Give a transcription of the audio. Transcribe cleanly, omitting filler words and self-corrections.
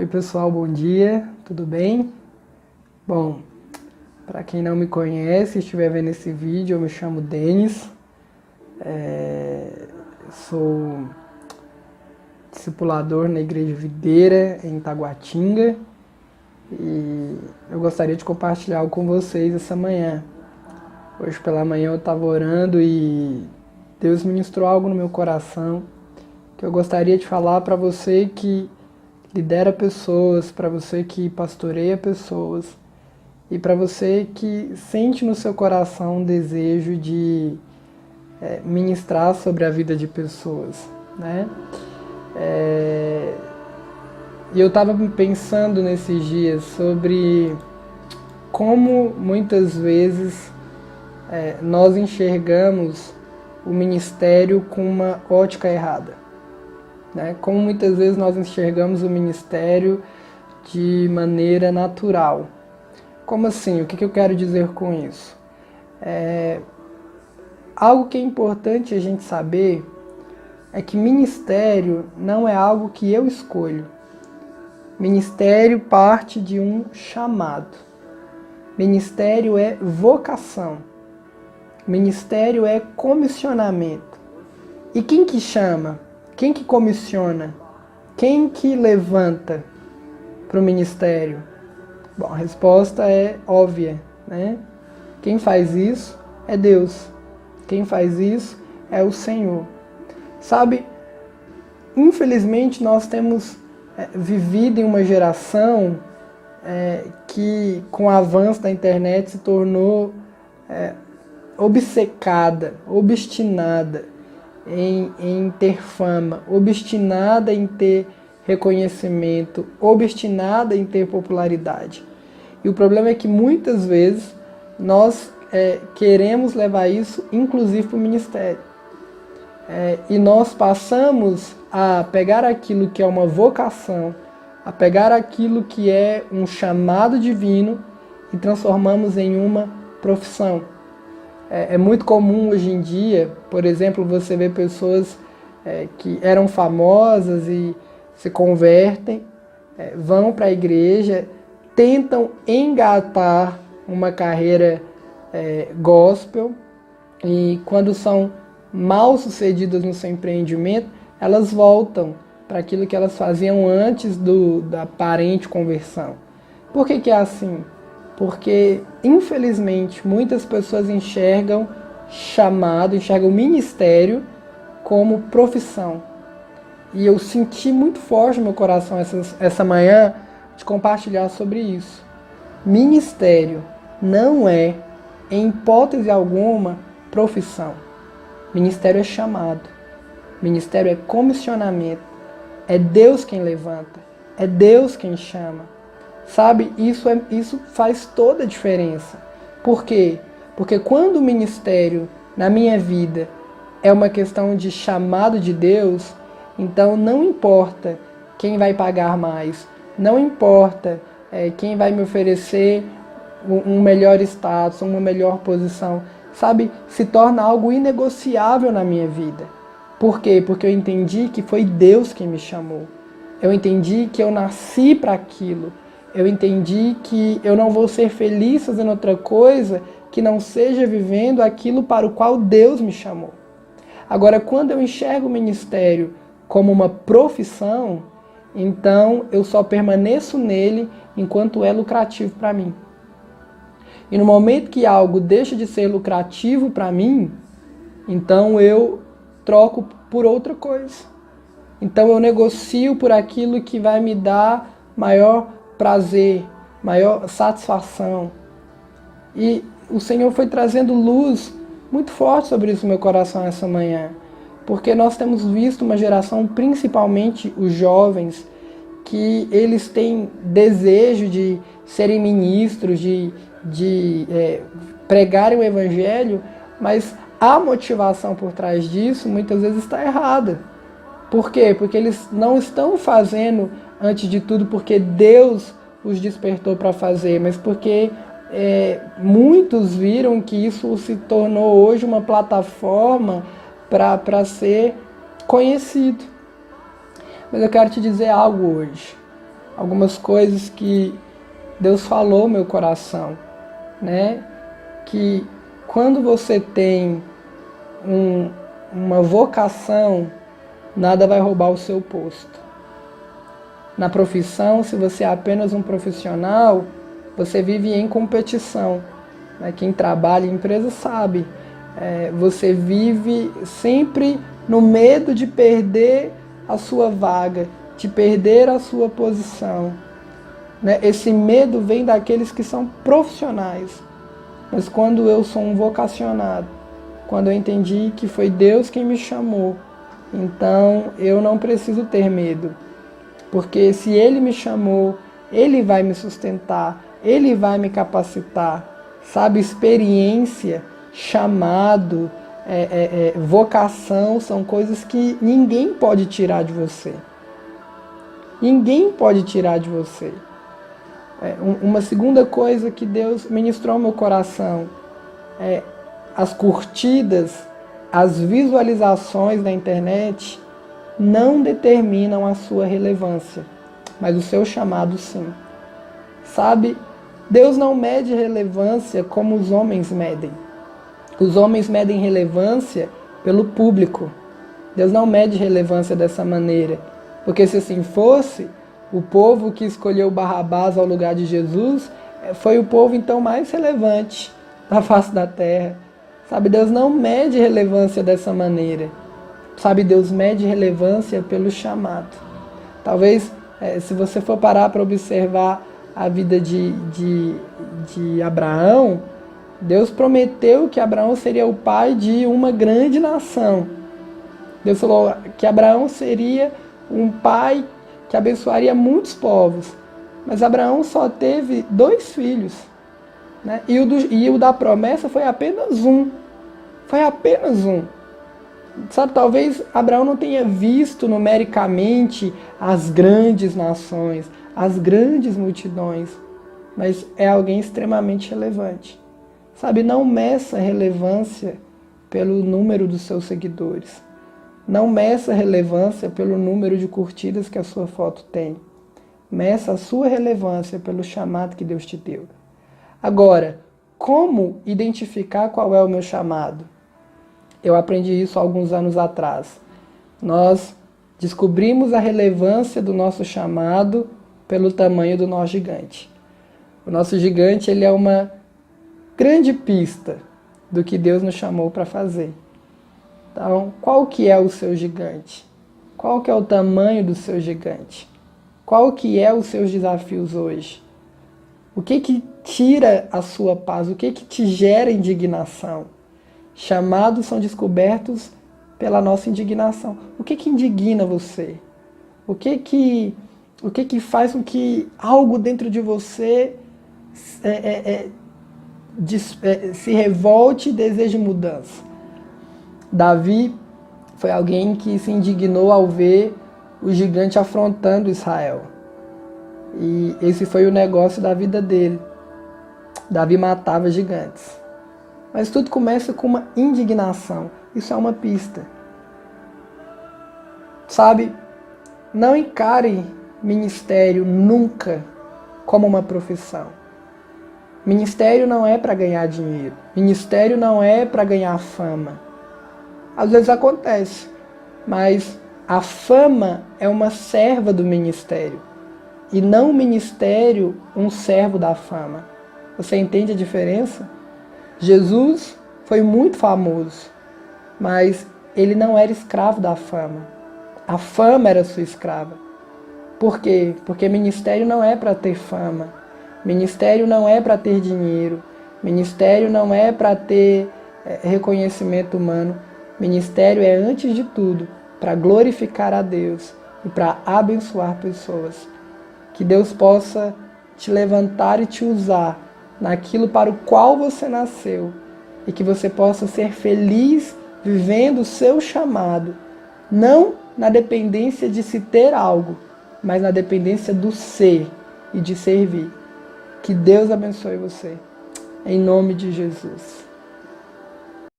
Oi pessoal, bom dia, tudo bem? Bom, para quem não me conhece, estiver vendo esse vídeo, eu me chamo Denis, sou discipulador na Igreja Videira, em Taguatinga, e eu gostaria de compartilhar algo com vocês essa manhã. Hoje pela manhã eu estava orando e Deus ministrou algo no meu coração que eu gostaria de falar para você que lidera pessoas, para você que pastoreia pessoas e para você que sente no seu coração um desejo de ministrar sobre a vida de pessoas, né? E eu estava pensando nesses dias sobre como muitas vezes nós enxergamos o ministério com uma ótica errada, né? Como muitas vezes nós enxergamos o ministério de maneira natural. Como assim? O que eu quero dizer com isso? Algo que é importante a gente saber é que ministério não é algo que eu escolho. Ministério parte de um chamado. Ministério é vocação. Ministério é comissionamento. E quem que chama? Quem que comissiona? Quem que levanta para o ministério? Bom, a resposta é óbvia, né? Quem faz isso é Deus. Quem faz isso é o Senhor. Sabe, infelizmente nós temos vivido em uma geração que, com o avanço da internet, se tornou obcecada, obstinada em ter fama, obstinada em ter reconhecimento, obstinada em ter popularidade. E o problema é que muitas vezes nós queremos levar isso inclusive para o ministério. E nós passamos a pegar aquilo que é uma vocação, a pegar aquilo que é um chamado divino e transformamos em uma profissão. É muito comum hoje em dia, por exemplo, você vê pessoas que eram famosas e se convertem, vão para a igreja, tentam engatar uma carreira gospel e quando são mal sucedidas no seu empreendimento, elas voltam para aquilo que elas faziam antes da aparente conversão. Por que é assim? Porque, infelizmente, muitas pessoas enxergam enxergam ministério como profissão. E eu senti muito forte no meu coração essa manhã de compartilhar sobre isso. Ministério não é, em hipótese alguma, profissão. Ministério é chamado. Ministério é comissionamento. É Deus quem levanta. É Deus quem chama. Sabe, isso faz toda a diferença. Por quê? Porque quando o ministério na minha vida é uma questão de chamado de Deus, então não importa quem vai pagar mais, não importa quem vai me oferecer um melhor status, uma melhor posição, sabe, se torna algo inegociável na minha vida. Por quê? Porque eu entendi que foi Deus quem me chamou. Eu entendi que eu nasci para aquilo. Eu entendi que eu não vou ser feliz fazendo outra coisa que não seja vivendo aquilo para o qual Deus me chamou. Agora, quando eu enxergo o ministério como uma profissão, então eu só permaneço nele enquanto é lucrativo para mim. E no momento que algo deixa de ser lucrativo para mim, então eu troco por outra coisa. Então eu negocio por aquilo que vai me dar maior prazer, maior satisfação. E o Senhor foi trazendo luz muito forte sobre isso no meu coração essa manhã. Porque nós temos visto uma geração, principalmente os jovens, que eles têm desejo de serem ministros, de pregarem o evangelho, mas a motivação por trás disso muitas vezes está errada. Por quê? Porque eles não estão fazendo, antes de tudo, porque Deus os despertou para fazer, mas porque muitos viram que isso se tornou hoje uma plataforma para ser conhecido. Mas eu quero te dizer algo hoje. algumas coisas que Deus falou no meu coração, né? Que quando você tem uma vocação, nada vai roubar o seu posto. Na profissão, se você é apenas um profissional, você vive em competição. Quem trabalha em empresa sabe. Você vive sempre no medo de perder a sua vaga, de perder a sua posição. Esse medo vem daqueles que são profissionais. Mas quando eu sou um vocacionado, quando eu entendi que foi Deus quem me chamou, então eu não preciso ter medo. Porque se Ele me chamou, Ele vai me sustentar, Ele vai me capacitar. Sabe, experiência, chamado, vocação são coisas que ninguém pode tirar de você. Ninguém pode tirar de você. Uma segunda coisa que Deus ministrou ao meu coração é as curtidas, as visualizações na internet não determinam a sua relevância, mas o seu chamado sim. Sabe, Deus não mede relevância como os homens medem. Os homens medem relevância pelo público. Deus não mede relevância dessa maneira, porque se assim fosse, o povo que escolheu Barrabás ao lugar de Jesus foi o povo então mais relevante da face da terra. Sabe, Deus não mede relevância dessa maneira. Sabe, Deus mede relevância pelo chamado. Talvez, se você for parar para observar a vida de Abraão, Deus prometeu que Abraão seria o pai de uma grande nação. Deus falou que Abraão seria um pai que abençoaria muitos povos. Mas Abraão só teve 2 filhos. E o da promessa foi apenas um. Foi apenas um. Sabe, talvez Abraão não tenha visto numericamente as grandes nações, as grandes multidões, mas é alguém extremamente relevante. Sabe, não meça relevância pelo número dos seus seguidores. Não meça relevância pelo número de curtidas que a sua foto tem. Meça a sua relevância pelo chamado que Deus te deu. Agora, como identificar qual é o meu chamado? Eu aprendi isso há alguns anos atrás. Nós descobrimos a relevância do nosso chamado pelo tamanho do nosso gigante. O nosso gigante, ele é uma grande pista do que Deus nos chamou para fazer. Então, qual que é o seu gigante? Qual que é o tamanho do seu gigante? Qual que é os seus desafios hoje? O que tira a sua paz? O que te gera indignação? Chamados são descobertos pela nossa indignação. O que indigna você? O que faz com que algo dentro de você se revolte e deseje mudança? Davi foi alguém que se indignou ao ver o gigante afrontando Israel. E esse foi o negócio da vida dele. Davi matava gigantes. Mas tudo começa com uma indignação. Isso é uma pista. Sabe, não encare ministério nunca como uma profissão. Ministério não é para ganhar dinheiro. Ministério não é para ganhar fama. Às vezes acontece, mas a fama é uma serva do ministério. E não o ministério um servo da fama. Você entende a diferença? Jesus foi muito famoso, mas ele não era escravo da fama. A fama era sua escrava. Por quê? Porque ministério não é para ter fama. Ministério não é para ter dinheiro. Ministério não é para ter reconhecimento humano. Ministério é, antes de tudo, para glorificar a Deus e para abençoar pessoas. Que Deus possa te levantar e te usar naquilo para o qual você nasceu e que você possa ser feliz vivendo o seu chamado, não na dependência de se ter algo, mas na dependência do ser e de servir. Que Deus abençoe você. Em nome de Jesus.